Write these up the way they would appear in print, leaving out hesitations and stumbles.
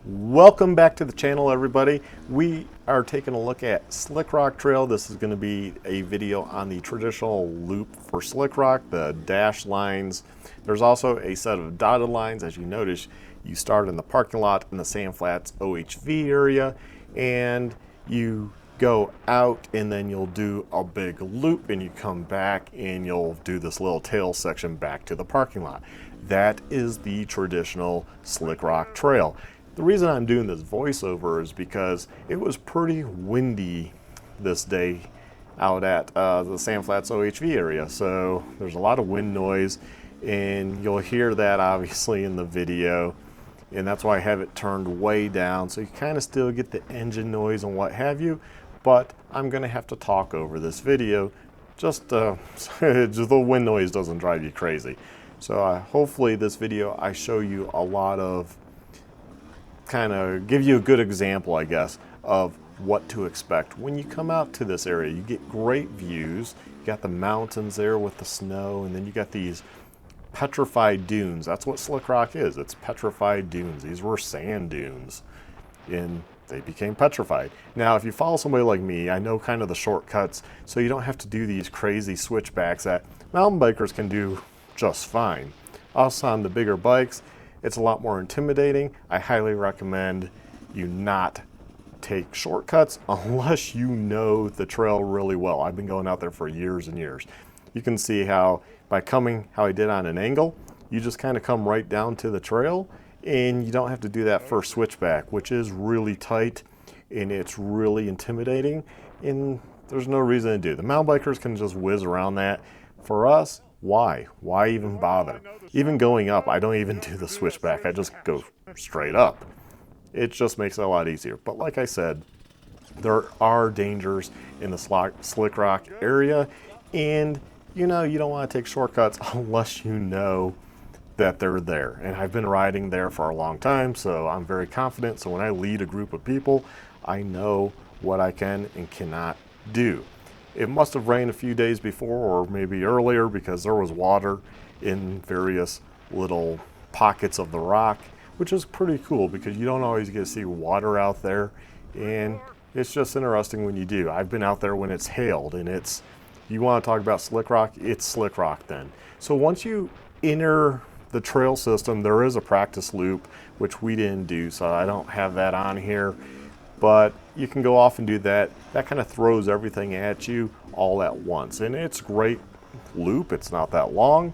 Welcome back to the channel, everybody. We are taking a look at Slickrock Trail. This is going to be a video on the traditional loop for Slickrock, the dash lines. There's also a set of dotted lines. As you notice, you start in the parking lot in the Sand Flats OHV area, and you go out and then you'll do a big loop and you come back and you'll do this little tail section back to the parking lot. That is the traditional Slickrock Trail. The reason I'm doing this voiceover is because it was pretty windy this day out at the Sand Flats OHV area. So there's a lot of wind noise, and you'll hear that obviously in the video. And that's why I have it turned way down, so you kind of still get the engine noise and what have you. But I'm gonna have to talk over this video just so the wind noise doesn't drive you crazy. So hopefully this video I show you a lot of, kind of give you a good example, I guess, of what to expect when you come out to this area. You get great views. You got the mountains there with the snow, and then you got these petrified dunes. That's what Slickrock is. It's petrified dunes. These were sand dunes, and they became petrified. Now, if you follow somebody like me, I know kind of the shortcuts, so you don't have to do these crazy switchbacks that mountain bikers can do just fine. Also, on the bigger bikes, it's a lot more intimidating. I highly recommend you not take shortcuts unless you know the trail really well. I've been going out there for years and years. You can see how by coming how I did on an angle, you just kind of come right down to the trail, and you don't have to do that first switchback, which is really tight and it's really intimidating, and there's no reason to do. The mountain bikers can just whiz around that. For us, why even bother? Even going up, I don't even do the switchback. I just go straight up. It just makes it a lot easier. But like I said, there are dangers in the Slickrock area, and you don't want to take shortcuts unless you know that they're there. And I've been riding there for a long time, so I'm very confident. So when I lead a group of people, I know what I can and cannot do. It must have rained a few days before, or maybe earlier, because there was water in various little pockets of the rock, which is pretty cool because you don't always get to see water out there, and it's just interesting when you do. I've been out there when it's hailed, and you want to talk about Slickrock, it's Slickrock then. So once you enter the trail system, there is a practice loop, which we didn't do, so I don't have that on here. But you can go off and do that. That kind of throws everything at you all at once. And it's a great loop. It's not that long.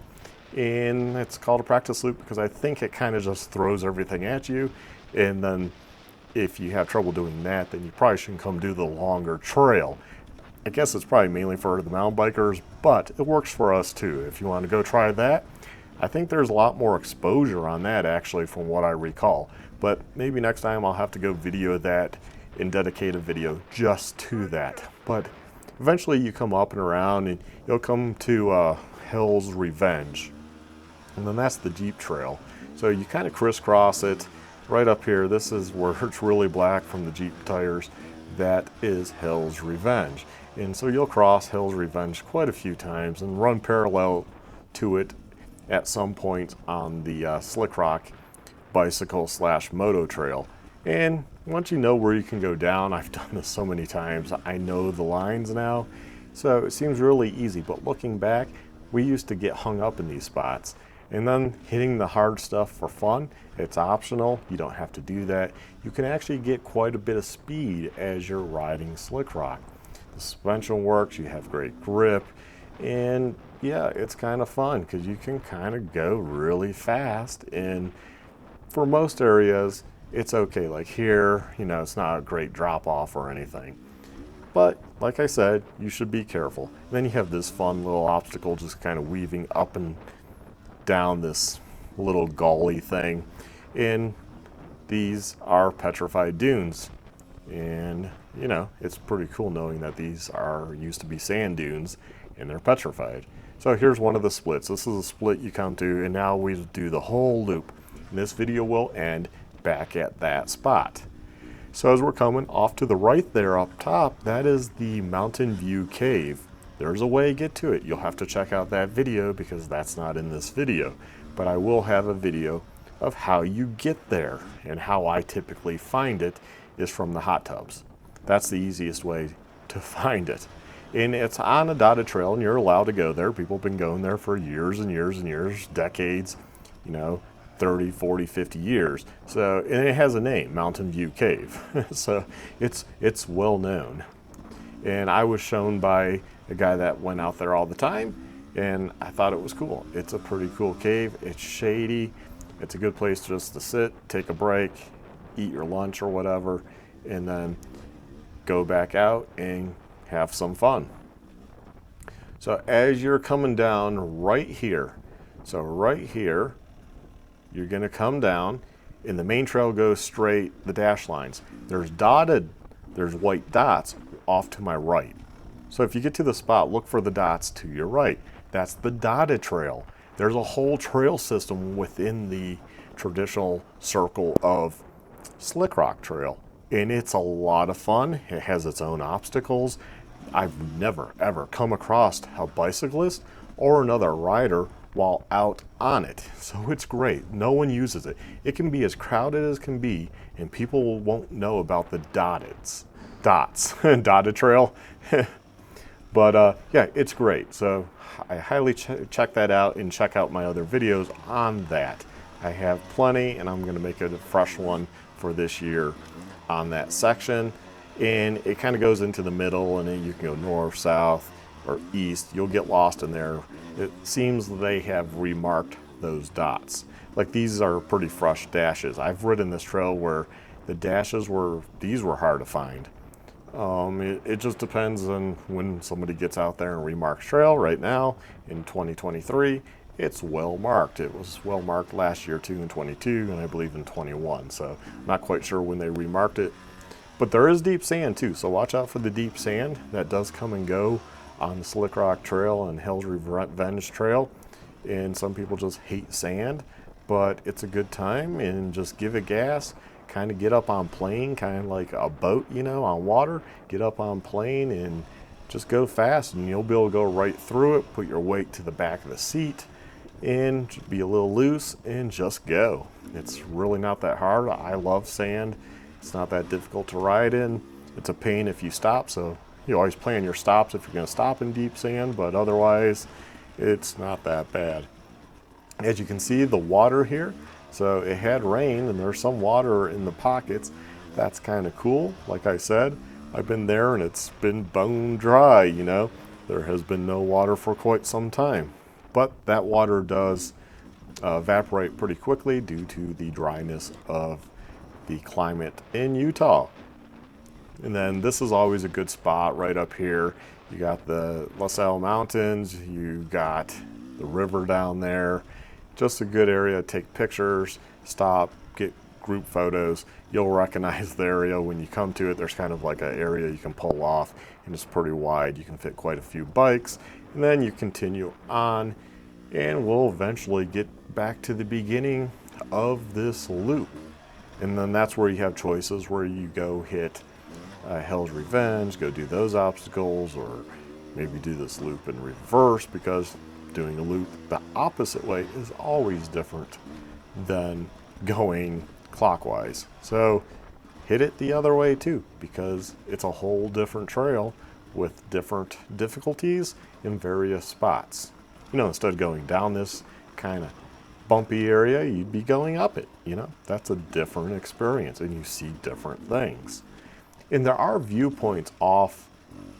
And it's called a practice loop because I think it kind of just throws everything at you. And then if you have trouble doing that, then you probably shouldn't come do the longer trail. I guess it's probably mainly for the mountain bikers, but it works for us too. If you want to go try that, I think there's a lot more exposure on that actually from what I recall. But maybe next time I'll have to go video that and dedicate a video just to that. But eventually you come up and around and you'll come to Hell's Revenge, and then that's the Jeep trail. So you kind of crisscross it right up here. This is where it's really black from the Jeep tires. That is Hell's Revenge, and so you'll cross Hell's Revenge quite a few times and run parallel to it at some point on the Slickrock bicycle / moto trail. And once you know where you can go down, I've done this so many times, I know the lines now, so it seems really easy. But looking back, we used to get hung up in these spots, and then hitting the hard stuff for fun, it's optional. You don't have to do that. You can actually get quite a bit of speed as you're riding Slickrock. The suspension works, you have great grip, and yeah, it's kind of fun because you can kind of go really fast. And for most areas, it's okay. Like here, it's not a great drop off or anything. But like I said, you should be careful. And then you have this fun little obstacle just kind of weaving up and down this little gully thing. And these are petrified dunes. And it's pretty cool knowing that these used to be sand dunes and they're petrified. So here's one of the splits. This is a split you come to, and now we do the whole loop. And this video will end back at that spot. So as we're coming off to the right there up top, that is the Mountain View Cave. There's a way to get to it. You'll have to check out that video because that's not in this video, but I will have a video of how you get there. And how I typically find it is from the hot tubs. That's the easiest way to find it. And it's on a dotted trail, and you're allowed to go there. People have been going there for years and years and years, decades, 30, 40, 50 years. So, and it has a name, Mountain View Cave. So it's well known. And I was shown by a guy that went out there all the time, and I thought it was cool. It's a pretty cool cave. It's shady. It's a good place just to sit, take a break, eat your lunch or whatever, and then go back out and have some fun. So as you're coming down right here, you're going to come down, and the main trail goes straight, the dash lines. There's white dots off to my right. So if you get to the spot, look for the dots to your right. That's the dotted trail. There's a whole trail system within the traditional circle of Slickrock Trail, and it's a lot of fun. It has its own obstacles. I've never ever come across a bicyclist or another rider while out on it. So it's great. No one uses it. It can be as crowded as can be, and people won't know about the dots. Dotted trail. But yeah, it's great. So I highly check that out, and check out my other videos on that. I have plenty, and I'm going to make it a fresh one for this year on that section. And it kind of goes into the middle, and then you can go north, south, or east. You'll get lost in there. It seems they have remarked those dots. Like, these are pretty fresh dashes. I've ridden this trail where the dashes were hard to find. It just depends on when somebody gets out there and remarks trail. Right now in 2023, it's well marked. It was well marked last year too, in 22, and I believe in 21. So I'm not quite sure when they remarked it. But there is deep sand too, so watch out for the deep sand. That does come and go on the Slickrock Trail and Hell's Revenge Trail. And some people just hate sand, but it's a good time, and just give it gas. Kind of get up on plane, kind of like a boat, on water. Get up on plane and just go fast, and you'll be able to go right through it. Put your weight to the back of the seat and be a little loose and just go. It's really not that hard. I love sand. It's not that difficult to ride in. It's a pain if you stop, so you always plan your stops if you're going to stop in deep sand, but otherwise it's not that bad. As you can see, the water here, so it had rain and there's some water in the pockets. That's kind of cool. Like I said, I've been there and it's been bone dry, There has been no water for quite some time. But that water does evaporate pretty quickly due to the dryness of the climate in Utah. And then this is always a good spot right up here. You got the LaSalle Mountains, you got the river down there. Just a good area to take pictures, stop, get group photos. You'll recognize the area when you come to it. There's kind of like an area you can pull off, and it's pretty wide. You can fit quite a few bikes. And then you continue on, and we'll eventually get back to the beginning of this loop. And then that's where you have choices where you go hit Hell's Revenge, go do those obstacles, or maybe do this loop in reverse, because doing a loop the opposite way is always different than going clockwise. So hit it the other way too, because it's a whole different trail with different difficulties in various spots. Instead of going down this kind of bumpy area, you'd be going up it. That's a different experience, and you see different things. And there are viewpoints off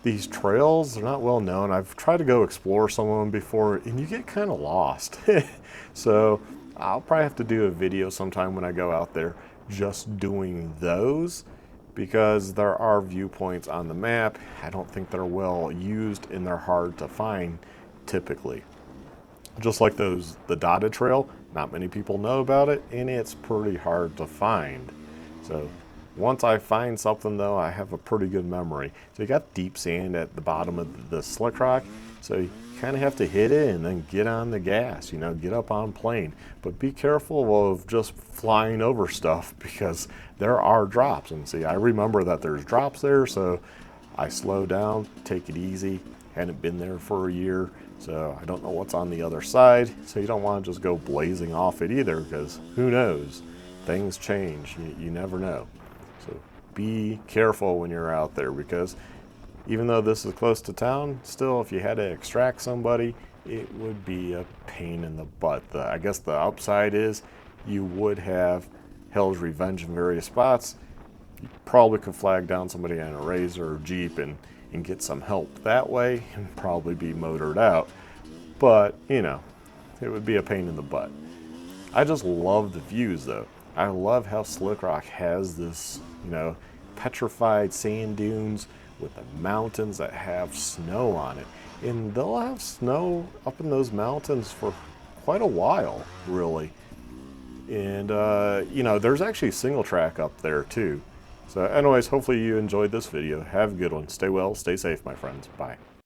these trails. They're not well known. I've tried to go explore some of them before, and you get kind of lost. So I'll probably have to do a video sometime when I go out there just doing those, because there are viewpoints on the map. I don't think they're well used, and they're hard to find typically. Just like the dotted trail, not many people know about it, and it's pretty hard to find. So once I find something though, I have a pretty good memory. So you got deep sand at the bottom of the Slickrock, so you kind of have to hit it and then get on the gas, get up on plane. But be careful of just flying over stuff, because there are drops. And see, I remember that there's drops there, so I slow down, take it easy. Hadn't been there for a year, So I don't know what's on the other side. So you don't want to just go blazing off it either, because who knows? Things change. You never know. So be careful when you're out there, because even though this is close to town, still, if you had to extract somebody, it would be a pain in the butt. I guess the upside is you would have Hell's Revenge in various spots. You probably could flag down somebody on a Razor or Jeep and get some help that way and probably be motored out. But, you know, it would be a pain in the butt. I just love the views though. I love how Slickrock has this, you know, petrified sand dunes with the mountains that have snow on it. And they'll have snow up in those mountains for quite a while, really. And, you know, there's actually single track up there too. So anyways, hopefully you enjoyed this video. Have a good one. Stay well, stay safe, my friends. Bye.